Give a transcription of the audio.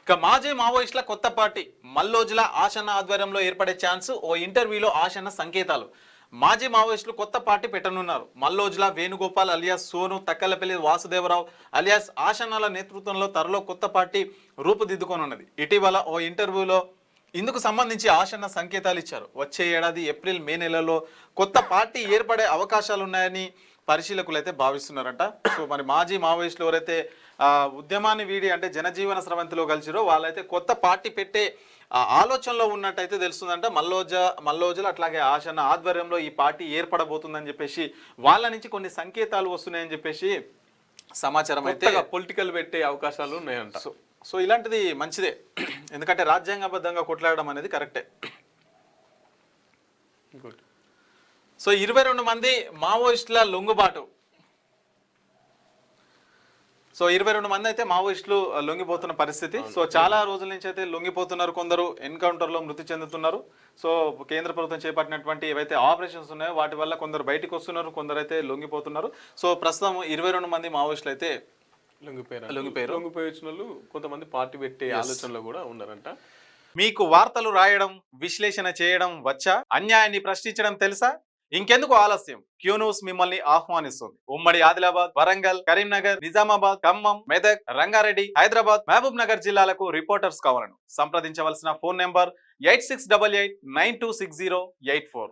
ఇక మాజీ మావోయిస్టుల కొత్త పార్టీ మల్లోజుల ఆశన్న ఆధ్వర్యంలో ఏర్పడే ఛాన్స్ ఓ ఇంటర్వ్యూలో ఆశన్న సంకేతాలు. మాజీ మావోయిస్టులు కొత్త పార్టీ పెట్టనున్నారు. మల్లోజుల వేణుగోపాల్ అలియాస్ సోను, తక్కలపల్లి వాసుదేవరావు అలియాస్ ఆశన్నల నేతృత్వంలో త్వరలో కొత్త పార్టీ రూపుదిద్దుకోనున్నది. ఇటీవల ఓ ఇంటర్వ్యూలో ఇందుకు సంబంధించి ఆశన్న సంకేతాలు ఇచ్చారు. వచ్చే ఏడాది ఏప్రిల్ మే నెలలో కొత్త పార్టీ ఏర్పడే అవకాశాలు ఉన్నాయని పరిశీలకులు అయితే భావిస్తున్నారంట. సో మరి మాజీ మావోయిస్టులు ఎవరైతే ఉద్యమాన్ని వీడి అంటే జనజీవన స్రవంతిలో కలిసిరో వాళ్ళైతే కొత్త పార్టీ పెట్టే ఆలోచనలో ఉన్నట్టయితే తెలుస్తుందంట. మల్లోజులు అట్లాగే ఆశన్న ఆధ్వర్యంలో ఈ పార్టీ ఏర్పడబోతుందని చెప్పేసి వాళ్ళ నుంచి కొన్ని సంకేతాలు వస్తున్నాయని చెప్పేసి సమాచారం అయితే పొలిటికల్ పెట్టే అవకాశాలు ఉన్నాయంట. సో ఇలాంటిది మంచిదే, ఎందుకంటే రాజ్యాంగబద్ధంగా కొట్లాడడం అనేది కరెక్టే. సో 22 మంది మావోయిస్టుల లొంగుబాటు. సో 22 మంది అయితే మావోయిస్టులు లొంగిపోతున్న పరిస్థితి. సో చాలా రోజుల నుంచి అయితే లొంగిపోతున్నారు. కొందరు ఎన్కౌంటర్లో మృతి చెందుతున్నారు. సో కేంద్ర ప్రభుత్వం చేపట్టినటువంటి ఏవైతే ఆపరేషన్స్ ఉన్నాయో వాటి వల్ల కొందరు బయటకు వస్తున్నారు, కొందరు అయితే లొంగిపోతున్నారు. సో ప్రస్తుతం 22 మంది మావోయిస్టులు అయితే లొంగిపోయి వచ్చిన వాళ్ళు కొంతమంది పార్టీ పెట్టే ఆలోచనలో కూడా ఉన్నారంట. మీకు వార్తలు రాయడం, విశ్లేషణ చేయడం వచ్చా? అన్యాయాన్ని ప్రశ్నించడం తెలుసా? ఇంకెందుకు ఆలస్యం? క్యూ న్యూస్ మిమ్మల్ని ఆహ్వానిస్తుంది. ఉమ్మడి ఆదిలాబాద్, వరంగల్, కరీంనగర్, నిజామాబాద్, ఖమ్మం, మెదక్, రంగారెడ్డి, హైదరాబాద్, మహబూబ్ నగర్ జిల్లాలకు రిపోర్టర్స్ కావాలను సంప్రదించవలసిన ఫోన్ నెంబర్ 8688926084.